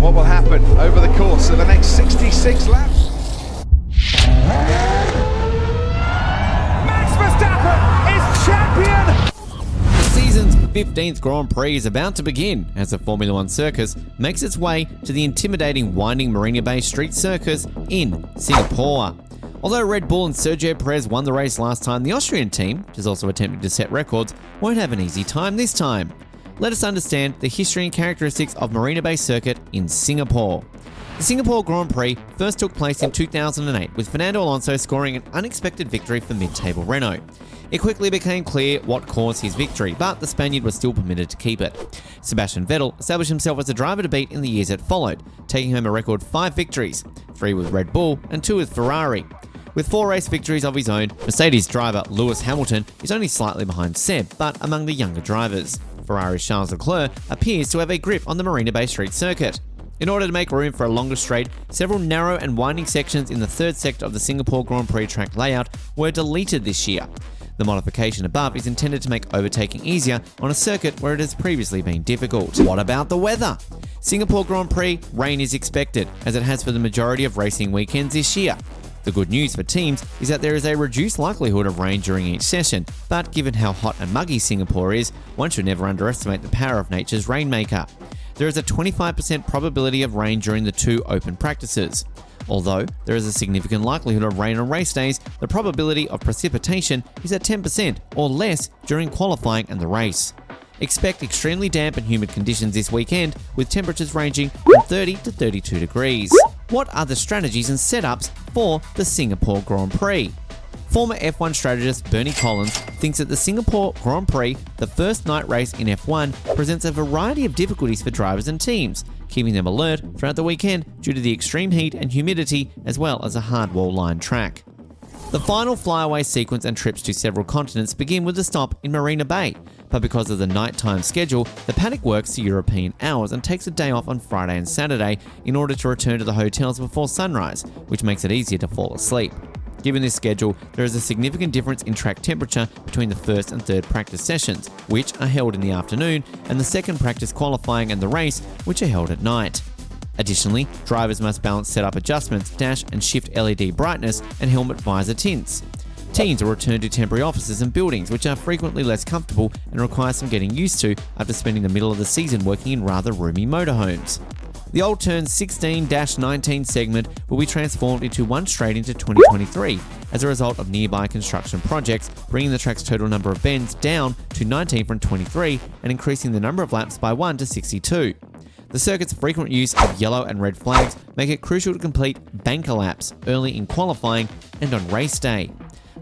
what will happen over the course of the next 66 laps. Max Verstappen is champion! The season's 15th Grand Prix is about to begin as the Formula One circus makes its way to the intimidating winding Marina Bay Street Circus in Singapore. Although Red Bull and Sergio Perez won the race last time, the Austrian team, which is also attempting to set records, won't have an easy time this time. Let us understand the history and characteristics of Marina Bay Circuit in Singapore. The Singapore Grand Prix first took place in 2008, with Fernando Alonso scoring an unexpected victory for mid-table Renault. It quickly became clear what caused his victory, but the Spaniard was still permitted to keep it. Sebastian Vettel established himself as a driver to beat in the years that followed, taking home a record 5 victories, 3 with Red Bull and 2 with Ferrari. With 4 race victories of his own, Mercedes driver Lewis Hamilton is only slightly behind Seb, but among the younger drivers. Ferrari's Charles Leclerc appears to have a grip on the Marina Bay Street circuit. In order to make room for a longer straight, several narrow and winding sections in the third sector of the Singapore Grand Prix track layout were deleted this year. The modification above is intended to make overtaking easier on a circuit where it has previously been difficult. What about the weather? Singapore Grand Prix, rain is expected, as it has for the majority of racing weekends this year. The good news for teams is that there is a reduced likelihood of rain during each session, but given how hot and muggy Singapore is, one should never underestimate the power of nature's rainmaker. There is a 25% probability of rain during the 2 open practices. Although there is a significant likelihood of rain on race days, the probability of precipitation is at 10% or less during qualifying and the race. Expect extremely damp and humid conditions this weekend, with temperatures ranging from 30 to 32 degrees. What are the strategies and setups for the Singapore Grand Prix? Former F1 strategist Bernie Collins thinks that the Singapore Grand Prix, the first night race in F1, presents a variety of difficulties for drivers and teams, keeping them alert throughout the weekend due to the extreme heat and humidity, as well as a hard wall-lined track. The final flyaway sequence and trips to several continents begin with a stop in Marina Bay, but because of the nighttime schedule, the paddock works to European hours and takes a day off on Friday and Saturday in order to return to the hotels before sunrise, which makes it easier to fall asleep. Given this schedule, there is a significant difference in track temperature between the first and third practice sessions, which are held in the afternoon, and the second practice qualifying and the race, which are held at night. Additionally, drivers must balance setup adjustments, dash and shift LED brightness, and helmet visor tints. Teams will return to temporary offices and buildings, which are frequently less comfortable and require some getting used to after spending the middle of the season working in rather roomy motorhomes. The Old Turn 16-19 segment will be transformed into one straight into 2023 as a result of nearby construction projects, bringing the track's total number of bends down to 19 from 23 and increasing the number of laps by 1 to 62. The circuit's frequent use of yellow and red flags make it crucial to complete banker laps early in qualifying and on race day.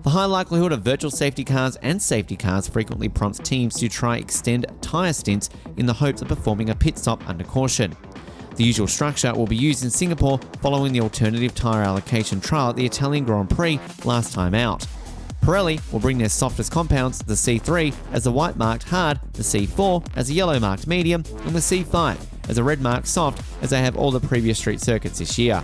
The high likelihood of virtual safety cars and safety cars frequently prompts teams to try extend tyre stints in the hopes of performing a pit stop under caution. The usual structure will be used in Singapore following the alternative tyre allocation trial at the Italian Grand Prix last time out. Pirelli will bring their softest compounds, the C3 as the white marked hard, the C4 as a yellow marked medium, and the C5 as a red marked soft, as they have all the previous street circuits this year.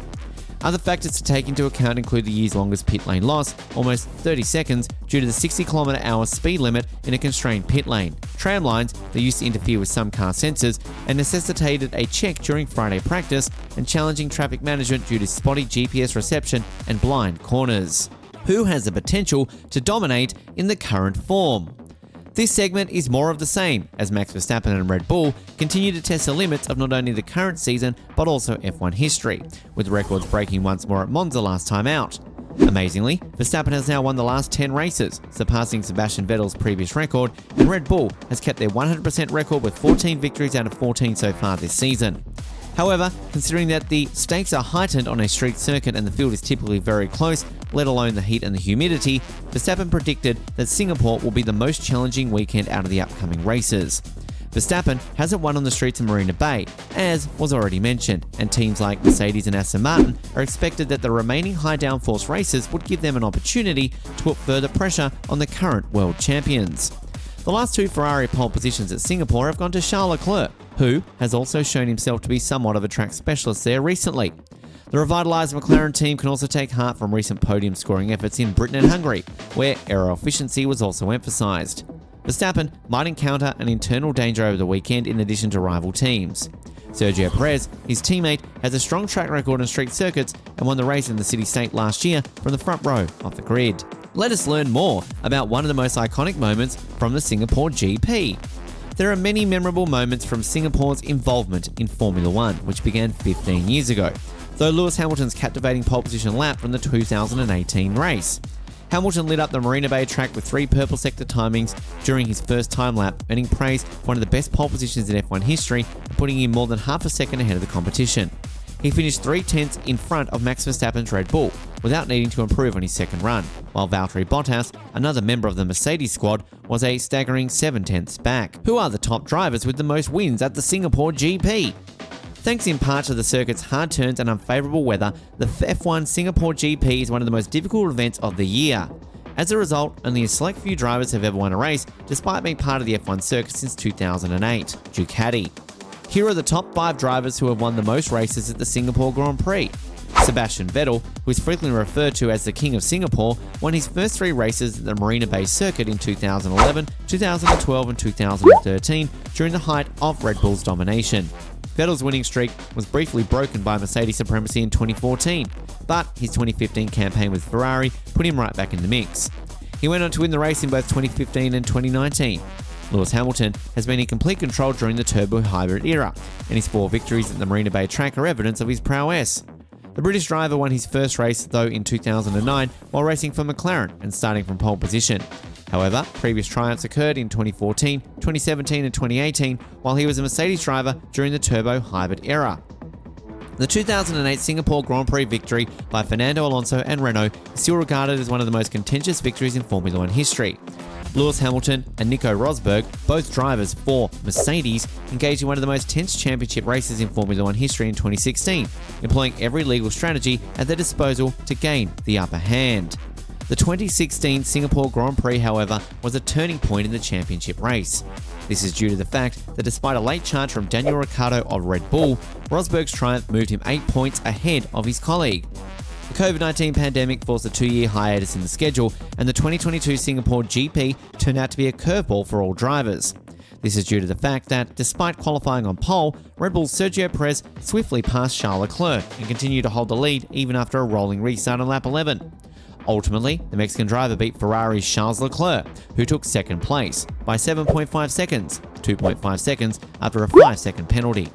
Other factors to take into account include the year's longest pit lane loss, almost 30 seconds, due to the 60km/h speed limit in a constrained pit lane, tram lines that used to interfere with some car sensors and necessitated a check during Friday practice, and challenging traffic management due to spotty GPS reception and blind corners. Who has the potential to dominate in the current form? This segment is more of the same, as Max Verstappen and Red Bull continue to test the limits of not only the current season, but also F1 history, with records breaking once more at Monza last time out. Amazingly, Verstappen has now won the last 10 races, surpassing Sebastian Vettel's previous record, and Red Bull has kept their 100% record with 14 victories out of 14 so far this season. However, considering that the stakes are heightened on a street circuit and the field is typically very close, let alone the heat and the humidity, Verstappen predicted that Singapore will be the most challenging weekend out of the upcoming races. Verstappen hasn't won on the streets of Marina Bay, as was already mentioned, and teams like Mercedes and Aston Martin are expected that the remaining high downforce races would give them an opportunity to put further pressure on the current world champions. The last 2 Ferrari pole positions at Singapore have gone to Charles Leclerc, who has also shown himself to be somewhat of a track specialist there recently. The revitalised McLaren team can also take heart from recent podium scoring efforts in Britain and Hungary, where aero efficiency was also emphasised. Verstappen might encounter an internal danger over the weekend in addition to rival teams. Sergio Perez, his teammate, has a strong track record on street circuits and won the race in the city-state last year from the front row of the grid. Let us learn more about one of the most iconic moments from the Singapore GP. There are many memorable moments from Singapore's involvement in Formula One, which began 15 years ago, though Lewis Hamilton's captivating pole position lap from the 2018 race. Hamilton lit up the Marina Bay track with 3 purple sector timings during his first time lap, earning praise for one of the best pole positions in F1 history and putting him more than half a second ahead of the competition. He finished 3/10 in front of Max Verstappen's Red Bull, without needing to improve on his second run, while Valtteri Bottas, another member of the Mercedes squad, was a staggering 7/10 back. Who are the top drivers with the most wins at the Singapore GP? Thanks in part to the circuit's hard turns and unfavourable weather, the F1 Singapore GP is one of the most difficult events of the year. As a result, only a select few drivers have ever won a race, despite being part of the F1 circuit since 2008, Ducati. Here are the top 5 drivers who have won the most races at the Singapore Grand Prix. Sebastian Vettel, who is frequently referred to as the King of Singapore, won his first 3 races at the Marina Bay circuit in 2011, 2012 and 2013 during the height of Red Bull's domination. Vettel's winning streak was briefly broken by Mercedes supremacy in 2014, but his 2015 campaign with Ferrari put him right back in the mix. He went on to win the race in both 2015 and 2019. Lewis Hamilton has been in complete control during the turbo hybrid era, and his 4 victories at the Marina Bay track are evidence of his prowess. The British driver won his first race, though, in 2009 while racing for McLaren and starting from pole position. However, previous triumphs occurred in 2014, 2017 and 2018 while he was a Mercedes driver during the turbo hybrid era. The 2008 Singapore Grand Prix victory by Fernando Alonso and Renault is still regarded as one of the most contentious victories in Formula One history. Lewis Hamilton and Nico Rosberg, both drivers for Mercedes, engaged in one of the most tense championship races in Formula One history in 2016, employing every legal strategy at their disposal to gain the upper hand. The 2016 Singapore Grand Prix, however, was a turning point in the championship race. This is due to the fact that despite a late charge from Daniel Ricciardo of Red Bull, Rosberg's triumph moved him 8 points ahead of his colleague. The COVID-19 pandemic forced a 2-year hiatus in the schedule, and the 2022 Singapore GP turned out to be a curveball for all drivers. This is due to the fact that, despite qualifying on pole, Red Bull's Sergio Perez swiftly passed Charles Leclerc and continued to hold the lead even after a rolling restart on lap 11. Ultimately, the Mexican driver beat Ferrari's Charles Leclerc, who took second place, by 7.5 seconds, 2.5 seconds after a 5-second penalty.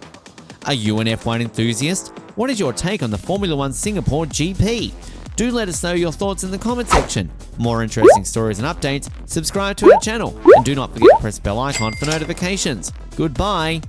Are you an F1 enthusiast? What is your take on the Formula One Singapore GP? Do let us know your thoughts in the comment section. For more interesting stories and updates, subscribe to our channel, and do not forget to press the bell icon for notifications. Goodbye!